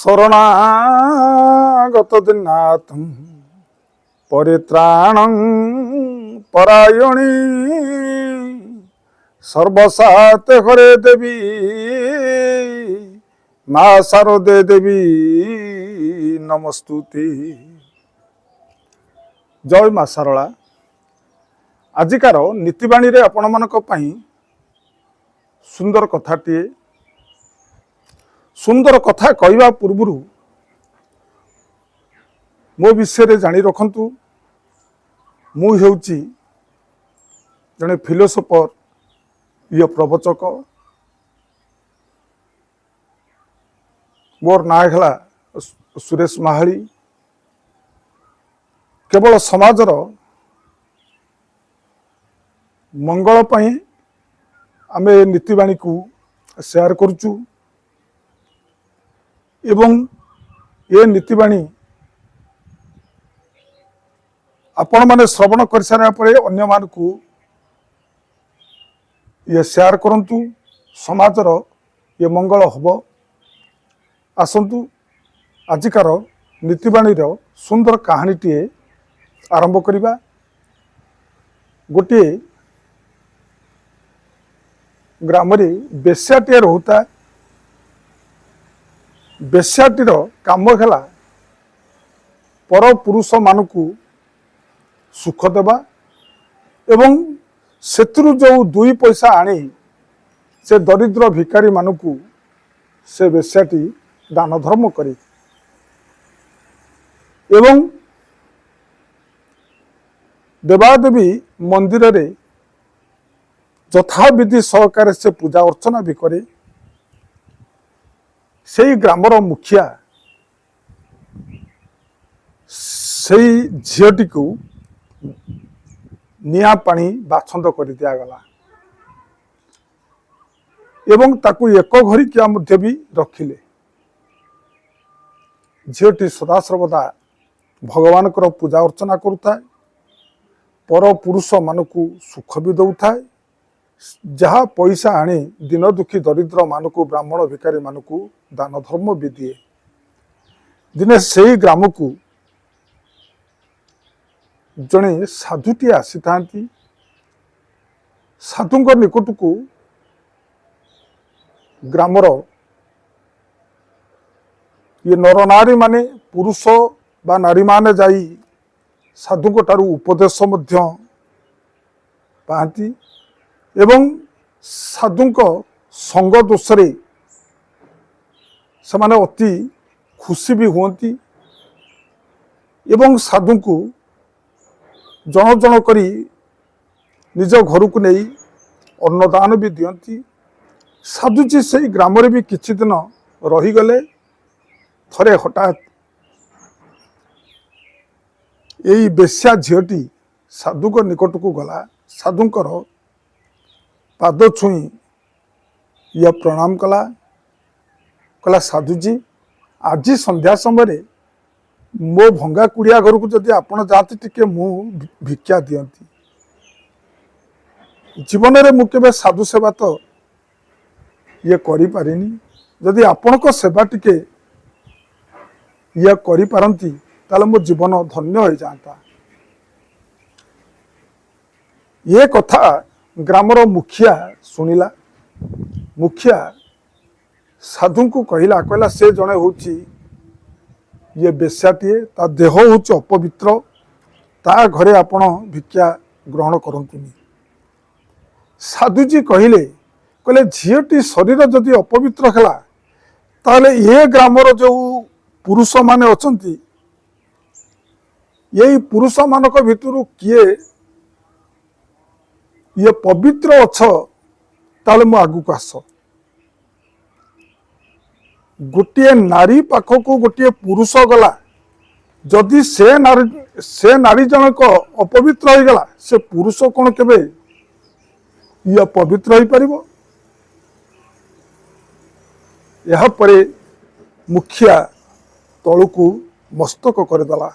শরণাগত দিনাথম পরিত্রাণং পরায়ণী সর্বসাতে হরে দেবী মা শারদে দেবী নমস্তুতে। জয় মা শারଳା। ଆଜିକାର ନୀତିବାଣୀରେ ଆପଣମାନଙ୍କ ପାଇଁ ସୁନ୍ଦର କଥାଟିଏ। ସୁନ୍ଦର କଥା କହିବା ପୂର୍ବରୁ ମୋ ବିଷୟରେ ଜାଣି ରଖନ୍ତୁ, ମୁଁ ହେଉଛି ଜଣେ ଫିଲୋସୋଫର, ପ୍ରବଚକ। ମୋର ନାଁ ହେଲା ସୁରେଶ ମାହାଳି। କେବଳ ସମାଜର ମଙ୍ଗଳ ପାଇଁ ଆମେ ଏ ନୀତିବାଣୀକୁ ସେୟାର କରୁଛୁ ଏବଂ ଏ ନୀତିବାଣୀ ଆପଣମାନେ ଶ୍ରବଣ କରିସାରିବା ପରେ ଅନ୍ୟମାନଙ୍କୁ ସେୟାର କରନ୍ତୁ। ସମାଜର ମଙ୍ଗଳ ହେବ। ଆସନ୍ତୁ ଆଜିକାର ନୀତିବାଣୀର ସୁନ୍ଦର କାହାଣୀଟିଏ ଆରମ୍ଭ କରିବା। ଗୋଟିଏ ଗ୍ରାମରେ ବେଶ୍ୟାଟିଏ ରହୁଥାଏ। ବେଶ୍ୟାଟିର କାମ ହେଲା ପରପୁରୁଷମାନଙ୍କୁ ସୁଖ ଦେବା ଏବଂ ସେଥିରୁ ଯେଉଁ 2 ପଇସା ଆଣି ସେ ଦରିଦ୍ର ଭିକାରୀମାନଙ୍କୁ ସେ ବେଶ୍ୟାଟି ଦାନ ଧର୍ମ କରେ ଏବଂ ଦେବାଦେବୀ ମନ୍ଦିରରେ ଯଥାବିଧି ସହକାରେ ସେ ପୂଜା ଅର୍ଚ୍ଚନା ବି କରେ। ସେଇ ଗ୍ରାମର ମୁଖିଆ ସେଇ ଝିଅଟିକୁ ନିଆଁ ପାଣି ବାଛନ୍ଦ କରି ଦିଆଗଲା ଏବଂ ତାକୁ ଏକ ଘରିକିଆ ମଧ୍ୟ ବି ରଖିଲେ। ଝିଅଟି ସଦାସର୍ବଦା ଭଗବାନଙ୍କର ପୂଜା ଅର୍ଚ୍ଚନା କରୁଥାଏ, ପରପୁରୁଷମାନଙ୍କୁ ସୁଖ ବି ଦେଉଥାଏ। ଯାହା ପଇସା ଆଣି ଦିନ ଦୁଃଖୀ ଦରିଦ୍ର ମାନଙ୍କୁ, ବ୍ରାହ୍ମଣ ଭିକାରୀ ମାନଙ୍କୁ ଦାନ ଧର୍ମ ବି ଦିଏ। ଦିନେ ସେହି ଗ୍ରାମକୁ ଜଣେ ସାଧୁଟିଏ ଆସିଥାନ୍ତି। ସାଧୁଙ୍କ ନିକଟକୁ ଗ୍ରାମର ନରନାରୀ ମାନେ, ପୁରୁଷ ବା ନାରୀମାନେ ଯାଇ ସାଧୁଙ୍କ ଠାରୁ ଉପଦେଶ ମଧ୍ୟ ପାଆନ୍ତି ଏବଂ ସାଧୁଙ୍କ ସଙ୍ଗ ଦୋଷରେ ସେମାନେ ଅତି ଖୁସି ବି ହୁଅନ୍ତି ଏବଂ ସାଧୁଙ୍କୁ ଜଣ ଜଣ କରି ନିଜ ଘରକୁ ନେଇ ଅନ୍ନଦାନ ବି ଦିଅନ୍ତି। ସାଧୁଜୀ ସେଇ ଗ୍ରାମରେ ବି କିଛି ଦିନ ରହିଗଲେ। ଥରେ ହଠାତ୍ ଏଇ ବେଶ୍ୟା ଝିଅଟି ସାଧୁଙ୍କ ନିକଟକୁ ଗଲା। ସାଧୁଙ୍କର ପାଦ ଛୁଇଁ ପ୍ରଣାମ କଲା। କହିଲା, ସାଧୁଜୀ, ଆଜି ସନ୍ଧ୍ୟା ସମୟରେ ମୋ ଭଙ୍ଗା କୁଡ଼ିଆ ଘରକୁ ଯଦି ଆପଣ ଯାଆନ୍ତି ଟିକେ ମୁଁ ଭିକ୍ଷା ଦିଅନ୍ତି। ଜୀବନରେ ମୁଁ କେବେ ସାଧୁ ସେବା ତ କରିପାରିନି। ଯଦି ଆପଣଙ୍କ ସେବା ଟିକେ କରିପାରନ୍ତି ତାହେଲେ ମୋ ଜୀବନ ଧନ୍ୟ ହୋଇଯାଆନ୍ତା। ଏ କଥା ଗ୍ରାମର ମୁଖିଆ ଶୁଣିଲା। ମୁଖିଆ ସାଧୁଙ୍କୁ କହିଲା, ସେ ଜଣେ ହେଉଛି ବେଶ୍ୟାଟିଏ, ତା ଦେହ ହେଉଛି ଅପବିତ୍ର, ତା ଘରେ ଆପଣ ଭିକ୍ଷା ଗ୍ରହଣ କରନ୍ତୁନି। ସାଧୁଜୀ କହିଲେ, ଝିଅଟି ଶରୀର ଯଦି ଅପବିତ୍ର ହେଲା ତାହେଲେ ଏ ଗ୍ରାମର ଯେଉଁ ପୁରୁଷମାନେ ଅଛନ୍ତି, ଏଇ ପୁରୁଷମାନଙ୍କ ଭିତରୁ କିଏ ପବିତ୍ର ଅଛ ତାହେଲେ ମୋ ଆଗକୁ ଆସ। ଗୋଟିଏ ନାରୀ ପାଖକୁ ଗୋଟିଏ ପୁରୁଷ ଗଲା, ଯଦି ସେ ନାରୀ ଜଣକ ଅପବିତ୍ର ହୋଇଗଲା, ସେ ପୁରୁଷ କଣ କେବେ ପବିତ୍ର ହୋଇପାରିବ? ଏହାପରେ ମୁଖିଆ ତଳକୁ ମସ୍ତକ କରିଦେଲା।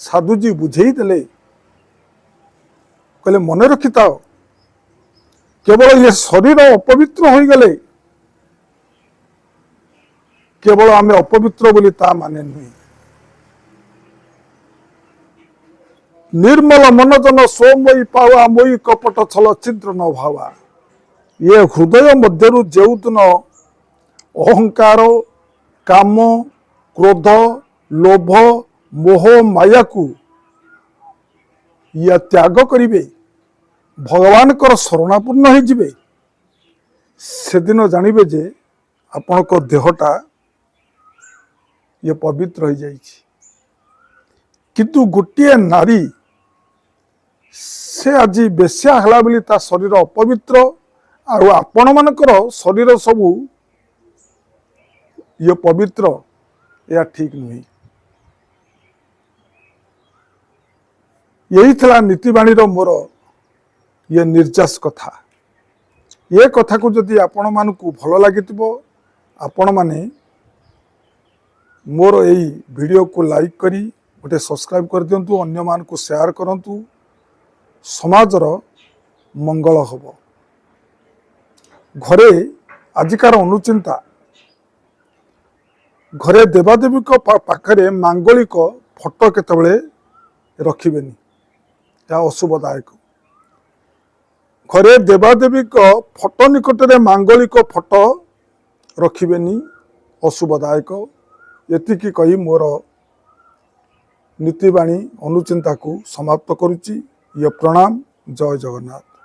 ସାଧୁଜୀ ବୁଝେଇ ଦେଲେ, ମନେ ରଖିଥାଅ, କେବଳ ଶରୀର ଅପବିତ୍ର ହୋଇଗଲେ केवल आम अपवित्र बोली ता माने नुहे। निर्मल मनजन सोमयी पावा मोई कपट छल छिद्र न भावा। ये हृदय मध्यरु जेउदिन अहंकार काम क्रोध लोभ मोह माया को या त्याग करिवे भगवान कर शरणापूर्ण हो जिवे से दिन जानिबे जे आपण को देहटा ये पवित्र हो जाइछि। किंतु गोटे नारी से आज बेश्या हला बोली ता शरीर अपवित्र आउ आपण मानकर शरीर सबू ये पवित्र या ठीक नुहे। यही थला नीतिवाणी मोर ये निर्जास कथा। ये कथा को जदि आपण मानकु भल लागितिबो आपण माने मोर यही वीडियो को लाइक करी गोटे सब्सक्राइब कर दियंतु, अन्य मान को शेयर करंतु, समाजर मंगल हब। घरे आजिकार अनुचिंता घरे देवादेवी पाखरे मांगलिक फोटो केतबेले रखिबेनी, या अशुभदायक। घरे देवादेवी फोटो निकटरे मांगलिक फोटो रखिबेनी, अशुभदायक। एतिकी कही मोर नीतिवाणी अनुचिंता को समाप्त करुच्ची। ये प्रणाम। जय जगन्नाथ।